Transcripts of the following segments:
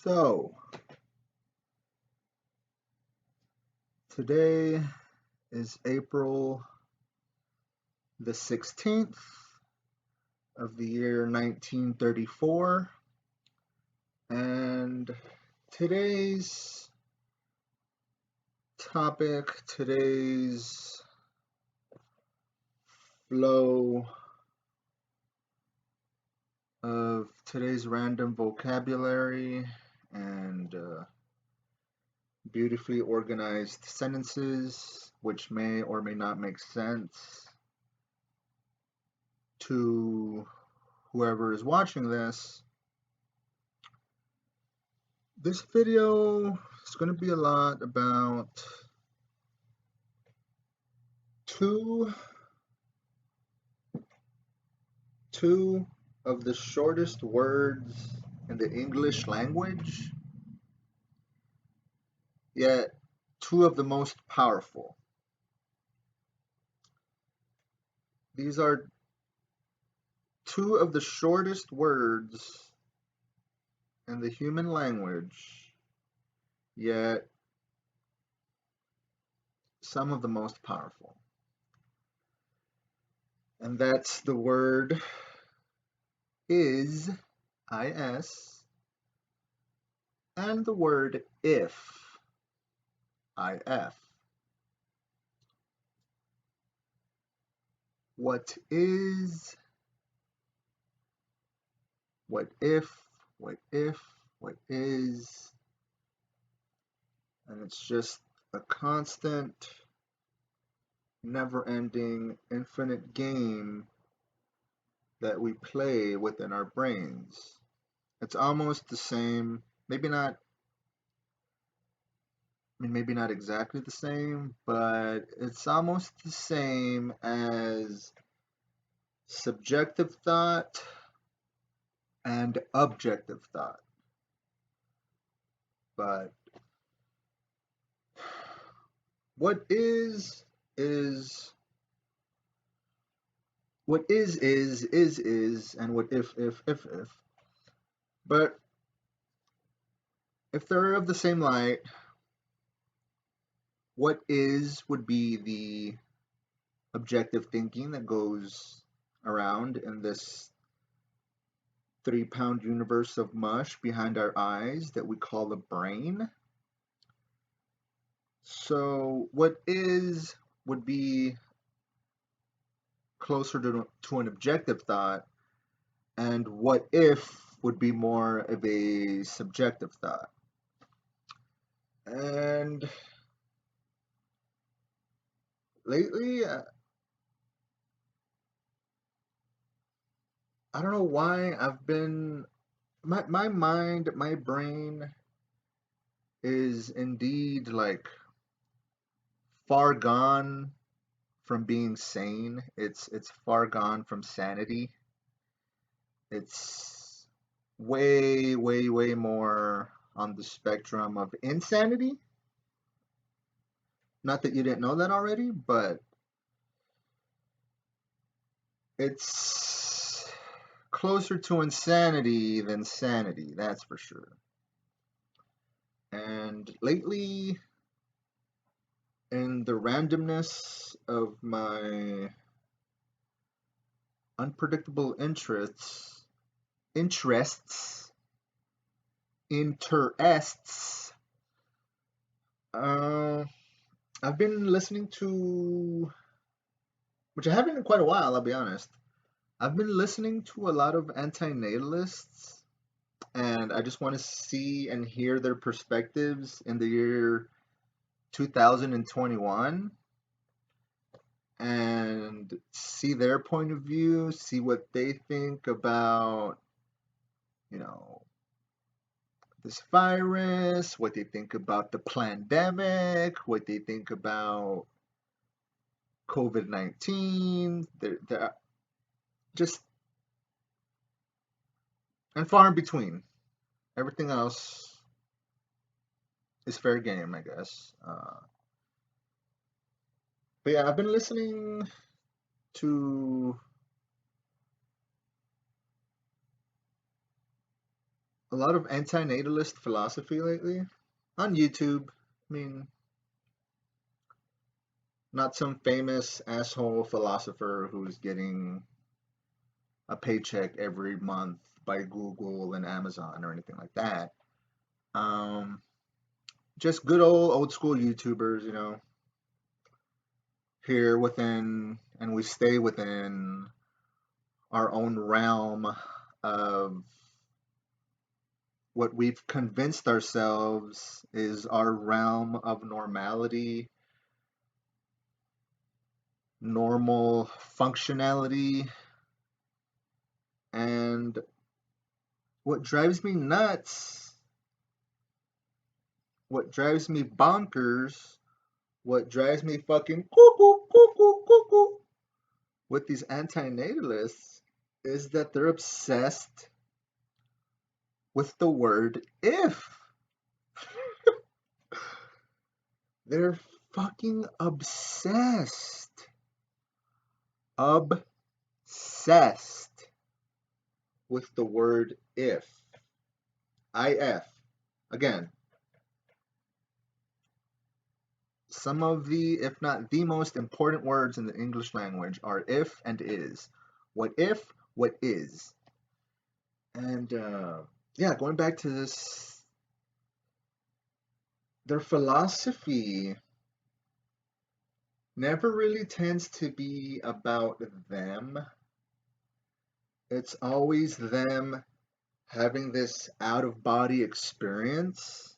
So, today is April the 16th of the year 1934, and today's topic, today's flow of today's random vocabulary and beautifully organized sentences, which may or may not make sense to whoever is watching this. This video is going to be a lot about two of the shortest words in the English language, yet two of the most powerful. These are two of the shortest words in the human language, yet some of the most powerful. And that's the word is, is, and the word if, if. What is, what if, what if, what is, and it's just a constant, never-ending, infinite game that we play within our brains. It's almost the same, maybe not exactly the same, but it's almost the same as subjective thought and objective thought. But what is, what is, and what if. But if they're of the same light, what is would be the objective thinking that goes around in this 3-pound universe of mush behind our eyes that we call the brain. So what is would be closer to an objective thought, and what if would be more of a subjective thought. And lately, I don't know why I've been, my mind, my brain is indeed like far gone from being sane. It's far gone from sanity. It's way more on the spectrum of insanity. Not that you didn't know that already, but it's closer to insanity than sanity, that's for sure. And lately, in the randomness of my unpredictable interests, I've been listening to, which I haven't in quite a while, I'll be honest. I've been listening to a lot of antinatalists, and I just want to see and hear their perspectives in the year 2021 and see their point of view, see what they think about, this virus, what they think about the pandemic, what they think about COVID-19. They're just, and far in between. Everything else is fair game, I guess. But yeah, I've been listening to a lot of antinatalist philosophy lately on YouTube. I mean, not some famous asshole philosopher who's getting a paycheck every month by Google and Amazon or anything like that. Um, just good old school YouTubers, here within, and we stay within our own realm of what we've convinced ourselves is our realm of normality, normal functionality, and what drives me nuts, what drives me bonkers, what drives me fucking cuckoo, cuckoo, cuckoo with these antinatalists is that they're obsessed with the word if. They're fucking obsessed. Obsessed with the word if. IF. Again, some of the, if not the most important words in the English language are if and is. What if, what is. And yeah, going back to this, their philosophy never really tends to be about them. It's always them having this out of body experience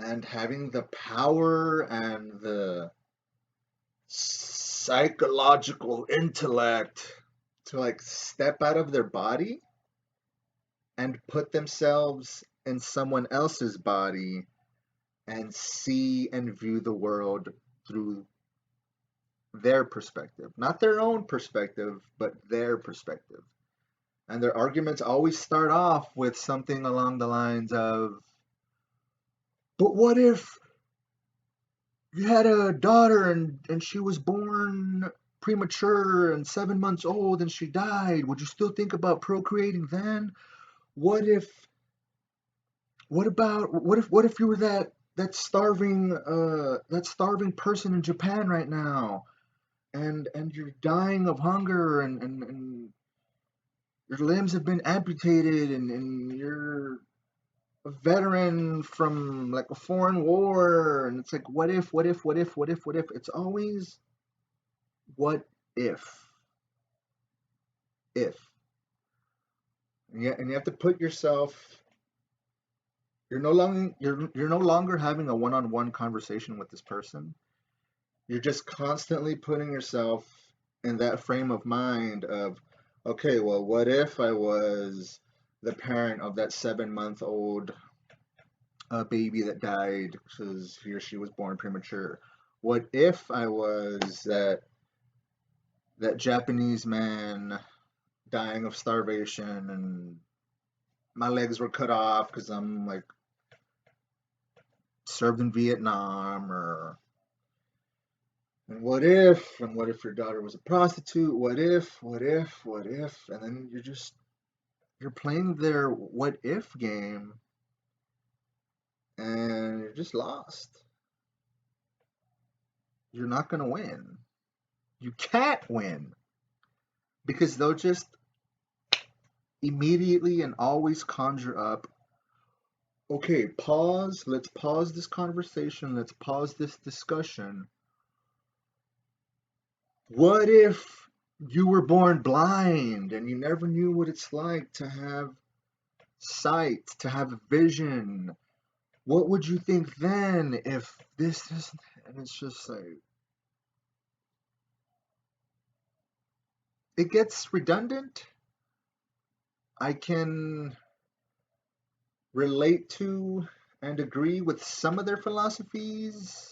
and having the power and the psychological intellect to like step out of their body and put themselves in someone else's body and see and view the world through their perspective, not their own perspective, but their perspective. And their arguments always start off with something along the lines of, but what if you had a daughter and she was born premature and 7 months old and she died? Would you still think about procreating then? What if what if you were that starving person in Japan right now and you're dying of hunger and your limbs have been amputated and you're a veteran from like a foreign war, and it's like what if, what if, what if, what if, what if. It's always what if. And you have to put yourself, you're no longer having a one-on-one conversation with this person. You're just constantly putting yourself in that frame of mind of, okay, well, what if I was the parent of that 7 month old baby that died because he or she was born premature? What if I was that Japanese man dying of starvation and my legs were cut off because I'm like served in Vietnam? Or and what if your daughter was a prostitute? What if, and then you're playing their what if game and you're just lost. You're not going to win. You can't win because they'll just immediately and always conjure up, okay, pause, let's pause this conversation, let's pause this discussion. What if you were born blind and you never knew what it's like to have sight, to have vision? What would you think then if this is, and it's just like, it gets redundant. I can relate to and agree with some of their philosophies,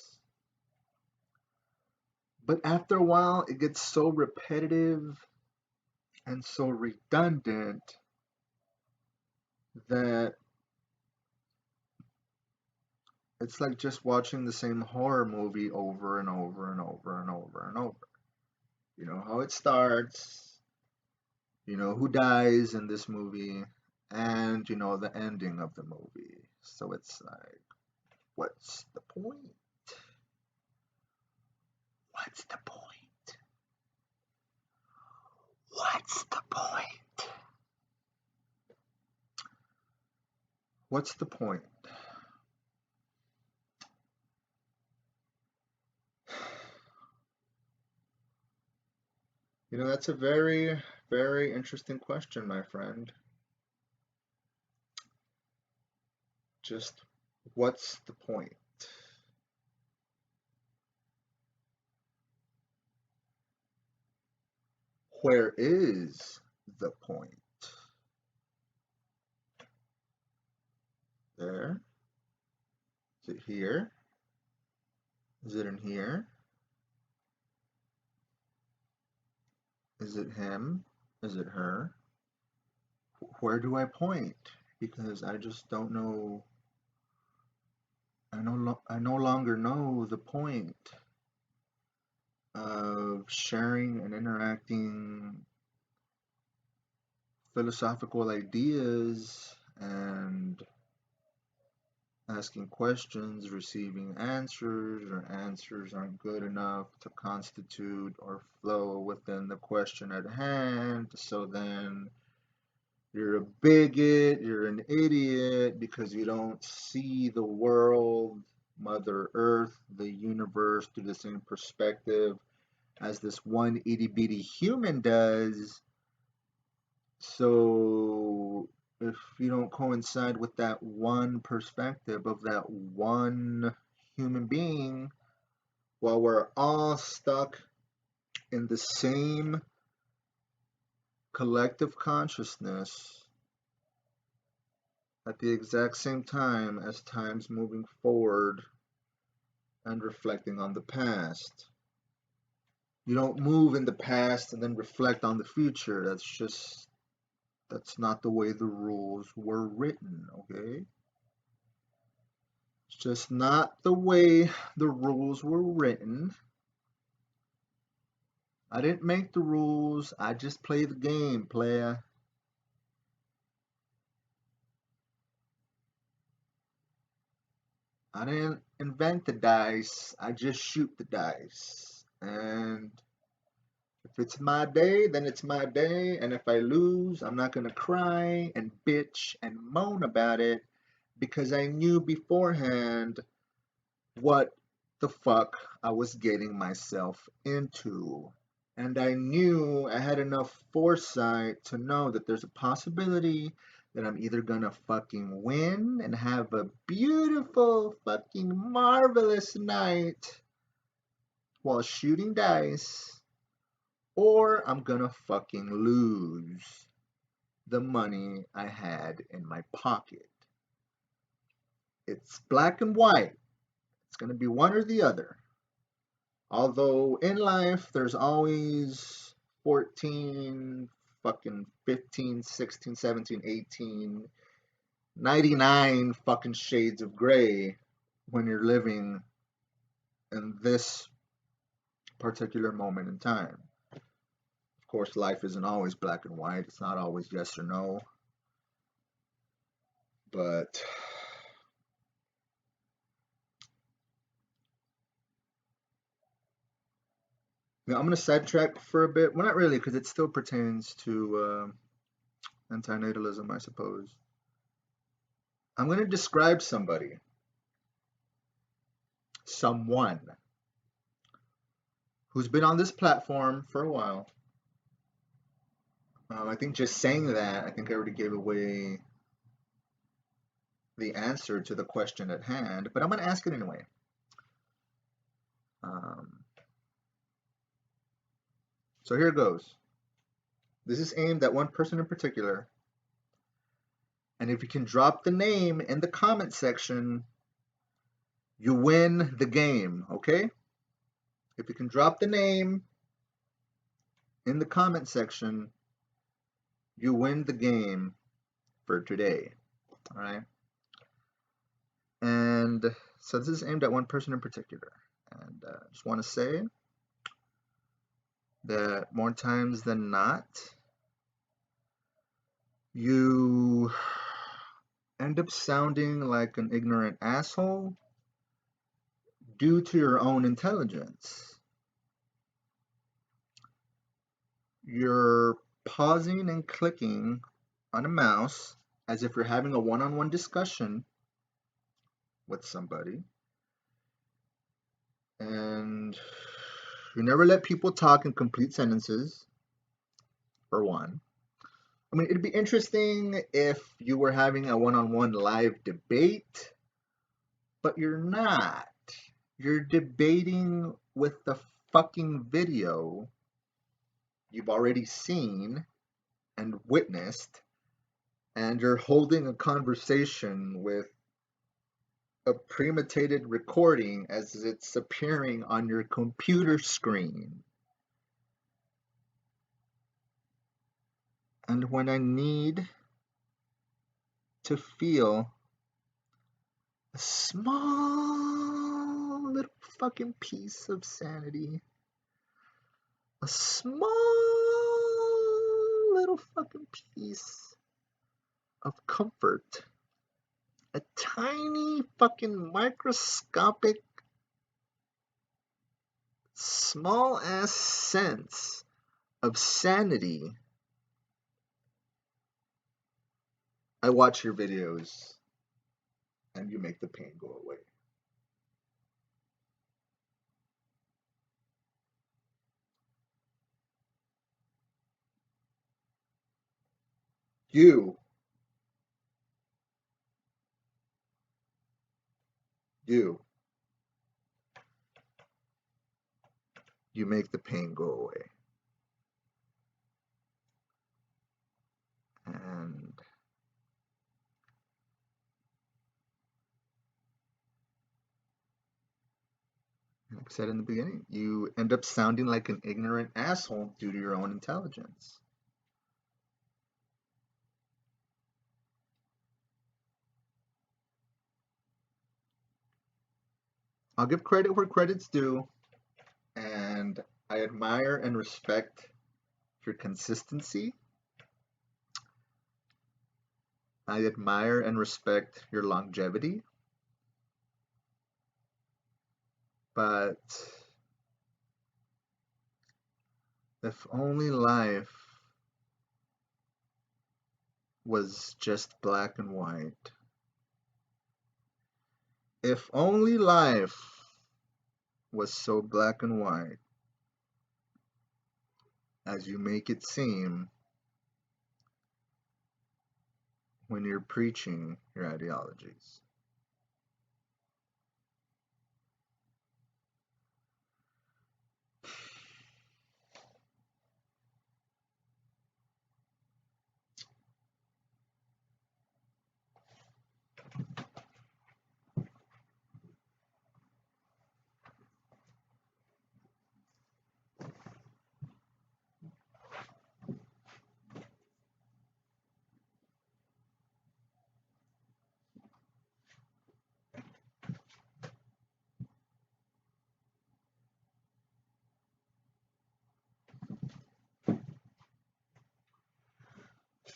but after a while it gets so repetitive and so redundant that it's like just watching the same horror movie over and over and over and over and over. You know how it starts, you know who dies in this movie, and, you know, the ending of the movie. So it's like, what's the point? What's the point? What's the point? What's the point? You know, that's a very, very interesting question, my friend. Just what's the point? Where is the point? There? Is it here? Is it in here? Is it him? Is it her? Where do I point? Because I just don't know. I no longer know the point of sharing and interacting philosophical ideas and asking questions, receiving answers, or answers aren't good enough to constitute or flow within the question at hand. So then you're a bigot, you're an idiot because you don't see the world, Mother Earth, the universe through the same perspective as this one itty bitty human does. So if you don't coincide with that one perspective of that one human being, while we're all stuck in the same collective consciousness at the exact same time as time's moving forward and reflecting on the past. You don't move in the past and then reflect on the future. That's not the way the rules were written, okay? It's just not the way the rules were written. I didn't make the rules. I just play the game, player. I didn't invent the dice. I just shoot the dice. And if it's my day, then it's my day. And if I lose, I'm not going to cry and bitch and moan about it because I knew beforehand what the fuck I was getting myself into. And I knew I had enough foresight to know that there's a possibility that I'm either gonna fucking win and have a beautiful, fucking marvelous night while shooting dice, or I'm gonna fucking lose the money I had in my pocket. It's black and white. It's gonna be one or the other. Although in life, there's always 14, fucking 15, 16, 17, 18, 99 fucking shades of gray when you're living in this particular moment in time. Of course, life isn't always black and white. It's not always yes or no. But I'm going to sidetrack for a bit. Well, not really, because it still pertains to antinatalism, I suppose. I'm going to describe someone who's been on this platform for a while. I think just saying that, I think I already gave away the answer to the question at hand, but I'm going to ask it anyway. Um, so here goes. This is aimed at one person in particular. And if you can drop the name in the comment section, you win the game, okay? If you can drop the name in the comment section, you win the game for today, all right? And so this is aimed at one person in particular. And I just want to say that more times than not, You end up sounding like an ignorant asshole due to your own intelligence. You're pausing and clicking on a mouse as if you're having a one-on-one discussion with somebody, and you never let people talk in complete sentences, for one. I mean, it'd be interesting if you were having a one-on-one live debate, but you're not. You're debating with the fucking video you've already seen and witnessed, and you're holding a conversation with a premeditated recording as it's appearing on your computer screen. And when I need to feel a small little fucking piece of sanity, a small little fucking piece of comfort, a tiny fucking microscopic small ass sense of sanity, I watch your videos and you make the pain go away. You, you, you make the pain go away. And like I said in the beginning, you end up sounding like an ignorant asshole due to your own intelligence. I'll give credit where credit's due, and I admire and respect your consistency. I admire and respect your longevity. But if only life was just black and white. If only life was so black and white as you make it seem when you're preaching your ideologies.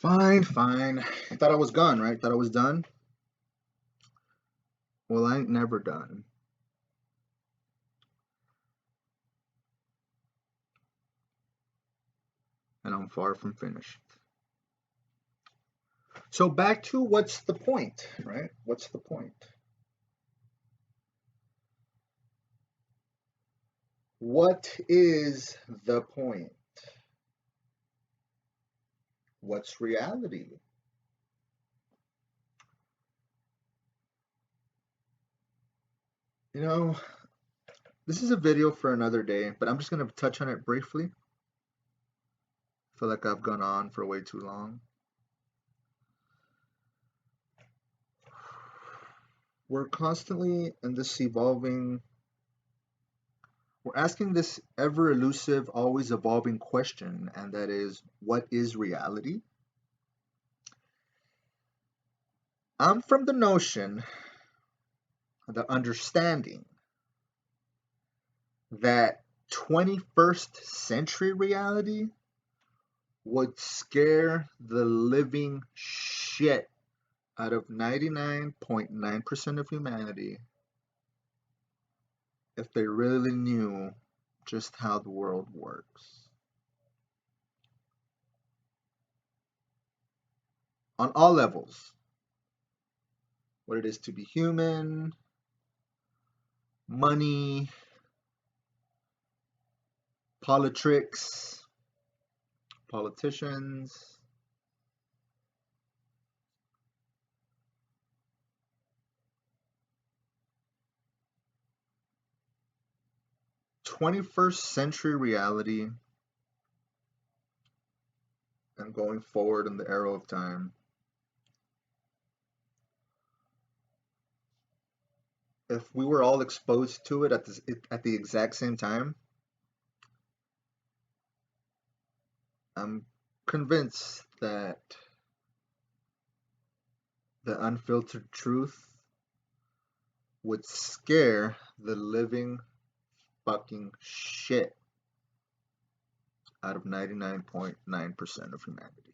Fine, fine. I thought I was gone, right? Thought I was done? Well, I ain't never done. And I'm far from finished. So back to what's the point, right? What's the point? What is the point? What's reality? You know, this is a video for another day, but I'm just going to touch on it briefly. I feel like I've gone on for way too long. We're constantly in this evolving, we're asking this ever elusive, always evolving question, and that is, what is reality? I'm from the notion, the understanding, that 21st century reality would scare the living shit out of 99.9% of humanity if they really knew just how the world works. On all levels, what it is to be human, money, politics, politicians. 21st century reality and going forward in the arrow of time. If we were all exposed to it at the exact same time, I'm convinced that the unfiltered truth would scare the living fucking shit out of 99.9% of humanity.